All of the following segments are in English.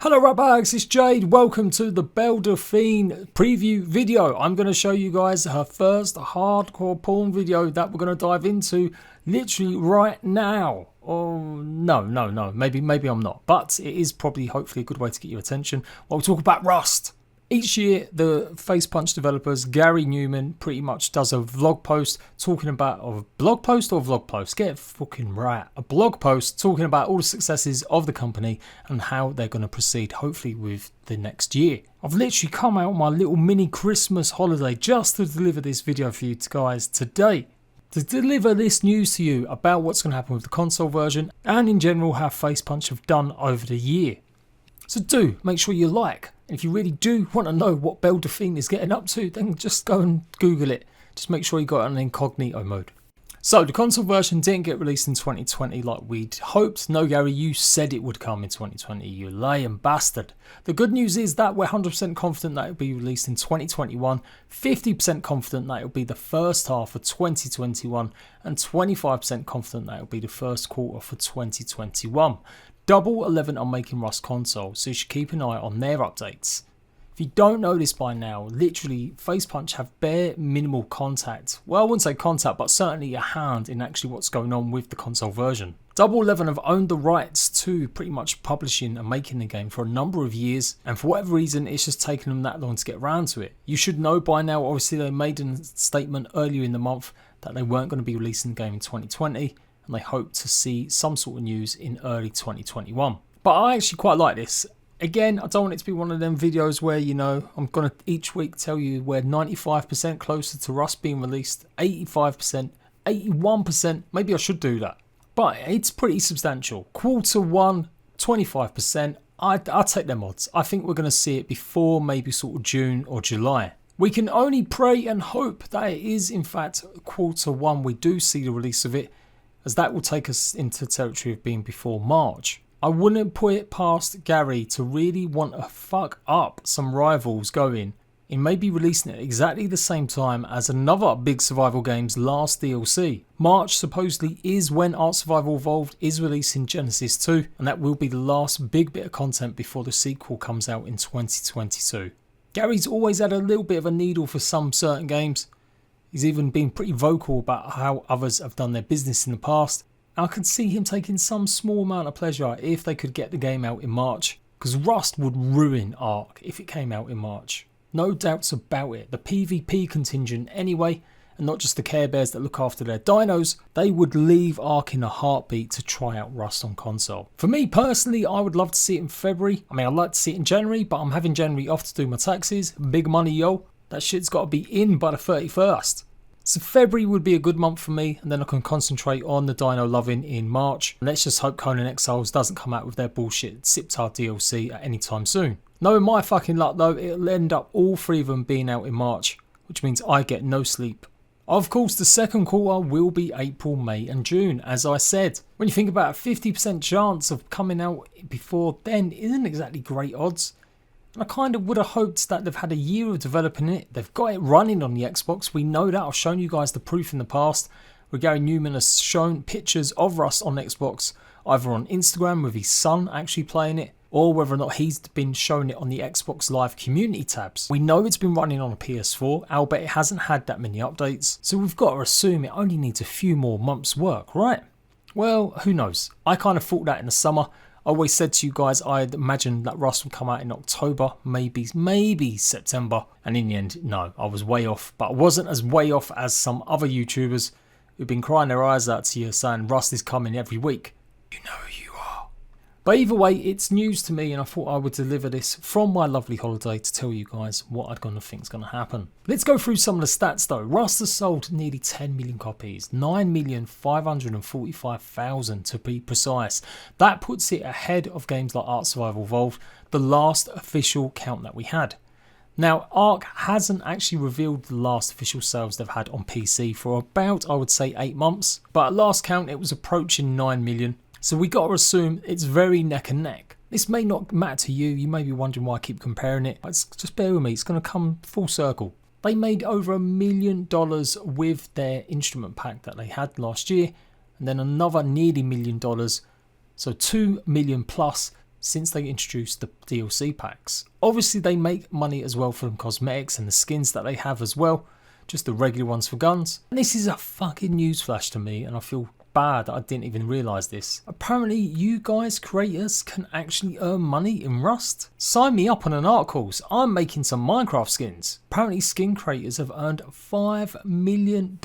Hello ratbags, it's Jade. Welcome to the Delphine preview video. I'm going to show you guys her first hardcore porn video that we're going to dive into literally right now. Oh, no, maybe I'm not. But it is probably hopefully a good way to get your attention while we talk about Rust. Each year, the facepunch developers, Gary Newman, pretty much does a vlog post talking about, or blog post or vlog post? Get it fucking right. A blog post talking about all the successes of the company and how they're going to proceed, hopefully, with the next year. I've literally come out on my little mini Christmas holiday just to deliver this video for you guys today. To deliver this news to you about what's going to happen with the console version and in general how facepunch have done over the year. So do make sure you like. And if you really do want to know what Delphine is getting up to, then just go and Google it. Just make sure you got it on incognito mode. So the console version didn't get released in 2020 like we'd hoped. No, Gary, you said it would come in 2020, you lying bastard. The good news is that we're 100% confident that it'll be released in 2021, 50% confident that it'll be the first half of 2021, and 25% confident that it'll be the first quarter for 2021. Double 11 are making Rust console, so you should keep an eye on their updates. If you don't know this by now, literally facepunch have bare minimal contact. Well, I wouldn't say contact, but certainly a hand in actually what's going on with the console version. Double 11 have owned the rights to pretty much publishing and making the game for a number of years, and for whatever reason it's just taken them that long to get around to it. You should know by now, obviously they made a statement earlier in the month that they weren't going to be releasing the game in 2020. And they hope to see some sort of news in early 2021. But I actually quite like this. Again, I don't want it to be one of them videos where, you know, I'm going to each week tell you we're 95% closer to Rust being released, 85%, 81%. Maybe I should do that. But it's pretty substantial. Quarter one, 25%. I'll take them odds. I think we're going to see it before maybe sort of June or July. We can only pray and hope that it is in fact quarter one we do see the release of it, as that will take us into territory of being before March. I wouldn't put it past Gary to really want to fuck up some rivals going in maybe releasing it at exactly the same time as another big survival game's last DLC. March supposedly is when Art Survival Evolved is releasing Genesis 2, and that will be the last big bit of content before the sequel comes out in 2022. Gary's always had a little bit of a needle for some certain games. He's even been pretty vocal about how others have done their business in the past. I could see him taking some small amount of pleasure if they could get the game out in March, because Rust would ruin Ark if it came out in March. No doubts about it. The PvP contingent anyway, and not just the Care Bears that look after their dinos, they would leave Ark in a heartbeat to try out Rust on console. For me personally, I would love to see it in February. I mean, I'd like to see it in January, but I'm having January off to do my taxes. Big money, yo. That shit's got to be in by the 31st. So February would be a good month for me, and then I can concentrate on the dino loving in March. Let's just hope Conan Exiles doesn't come out with their bullshit Siptar DLC at any time soon. Knowing my fucking luck though, it'll end up all three of them being out in March, which means I get no sleep. Of course, the second quarter will be April, May and June, as I said. When you think about a 50% chance of coming out before then, isn't exactly great odds. And I kind of would have hoped that they've had a year of developing it. They've got it running on the Xbox. We know that. I've shown you guys the proof in the past, where Gary Newman has shown pictures of Rust on Xbox, either on Instagram with his son actually playing it, or whether or not he's been showing it on the Xbox Live community tabs. We know it's been running on a PS4, albeit it hasn't had that many updates, so we've got to assume it only needs a few more months' work, right? Well, who knows? I kind of thought that in the summer. I always said to you guys I'd imagined that Rust would come out in October, maybe September, and in the end, no, I was way off. But I wasn't as way off as some other YouTubers who've been crying their eyes out to you saying Rust is coming every week. You know who you are. But either way, it's news to me, and I thought I would deliver this from my lovely holiday to tell you guys what I'm going to think is going to happen. Let's go through some of the stats though. Rust has sold nearly 10 million copies, 9,545,000 to be precise. That puts it ahead of games like Art Survival Evolved, the last official count that we had. Now, Ark hasn't actually revealed the last official sales they've had on PC for about, I would say, 8 months. But at last count, it was approaching 9 million. So we got to assume it's very neck and neck. This may not matter to you. You may be wondering why I keep comparing it. But just bear with me. It's going to come full circle. They made over $1 million with their instrument pack that they had last year. And then another nearly $1 million. So 2 million plus since they introduced the DLC packs. Obviously they make money as well from cosmetics and the skins that they have as well, just the regular ones for guns. And this is a fucking newsflash to me, and I feel bad that I didn't even realise this. Apparently you guys creators can actually earn money in Rust. Sign me up on an art course, I'm making some Minecraft skins. Apparently skin creators have earned $5 million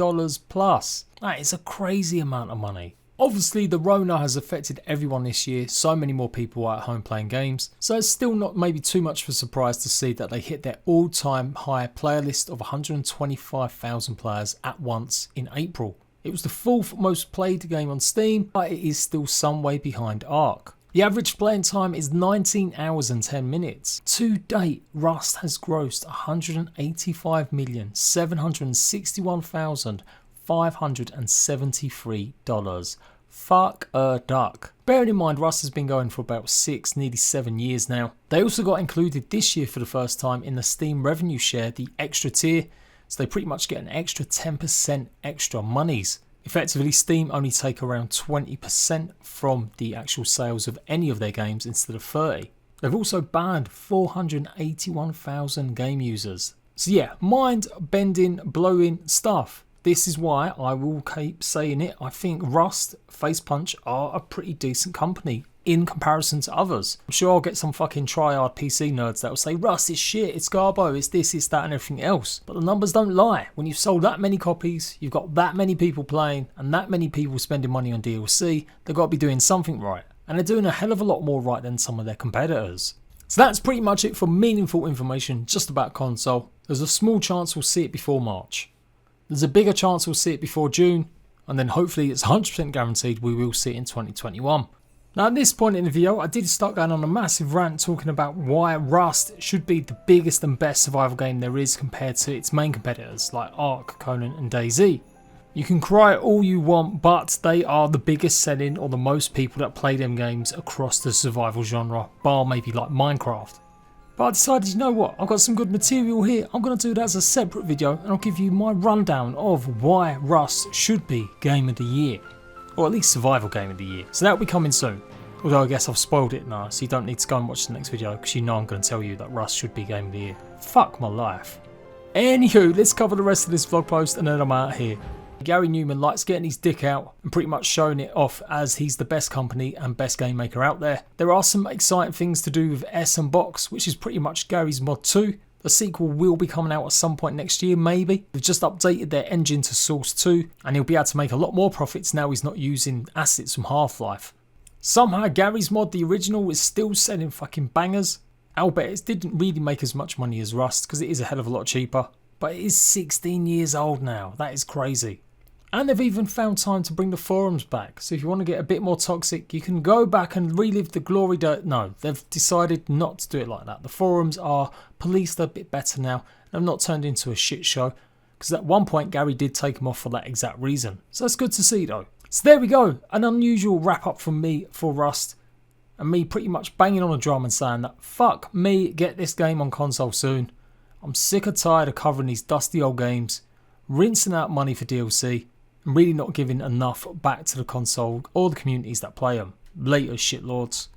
plus. That is a crazy amount of money. Obviously the Rona has affected everyone this year, so many more people are at home playing games, so it's still not maybe too much of a surprise to see that they hit their all-time high player list of 125,000 players at once in April. It was the 4th most played game on Steam, but it is still some way behind Ark. The average playing time is 19 hours and 10 minutes. To date, Rust has grossed $185,761,573. Fuck a duck. Bearing in mind Rust has been going for about 6, nearly 7 years now. They also got included this year for the first time in the Steam revenue share, the extra tier, so they pretty much get an extra 10% extra monies. Effectively, Steam only take around 20% from the actual sales of any of their games instead of 30. They've also banned 481,000 game users. So yeah, mind-bending, blowing stuff. This is why I will keep saying it. I think Rust, Facepunch are a pretty decent company in comparison to others. I'm sure I'll get some fucking tryhard PC nerds that will say Rust is shit, it's garbo, it's this, it's that and everything else. But the numbers don't lie. When you've sold that many copies, you've got that many people playing and that many people spending money on DLC, they've got to be doing something right. And they're doing a hell of a lot more right than some of their competitors. So that's pretty much it for meaningful information just about console. There's a small chance we'll see it before March. There's a bigger chance we'll see it before June. And then hopefully it's 100% guaranteed we will see it in 2021. Now at this point in the video, I did start going on a massive rant talking about why Rust should be the biggest and best survival game there is compared to its main competitors like Ark, Conan and DayZ. You can cry all you want, but they are the biggest selling or the most people that play them games across the survival genre, bar maybe like Minecraft. But I decided, you know what, I've got some good material here, I'm going to do that as a separate video and I'll give you my rundown of why Rust should be Game of the Year. Or at least Survival Game of the Year. So that'll be coming soon. Although I guess I've spoiled it now, so you don't need to go and watch the next video because you know I'm going to tell you that Rust should be Game of the Year. Fuck my life. Anywho, let's cover the rest of this vlog post and then I'm out here. Gary Newman likes getting his dick out and pretty much showing it off as he's the best company and best game maker out there. There are some exciting things to do with S and Box, which is pretty much Gary's mod 2. The sequel will be coming out at some point next year, maybe. They've just updated their engine to Source 2 and he'll be able to make a lot more profits now he's not using assets from Half-Life. Somehow Gary's mod, the original, is still selling fucking bangers. I'll bet it didn't really make as much money as Rust because it is a hell of a lot cheaper. But it is 16 years old now, that is crazy. And they've even found time to bring the forums back. So if you want to get a bit more toxic, you can go back and relive the glory days. No, they've decided not to do it like that. The forums are policed a bit better now. They've not turned into a shit show. Because at one point, Gary did take them off for that exact reason. So that's good to see though. So there we go. An unusual wrap up from me for Rust. And me pretty much banging on the drum and saying that fuck me, get this game on console soon. I'm sick and tired of covering these dusty old games. Rinsing out money for DLC. And really not giving enough back to the console or the communities that play them. Later shitlords.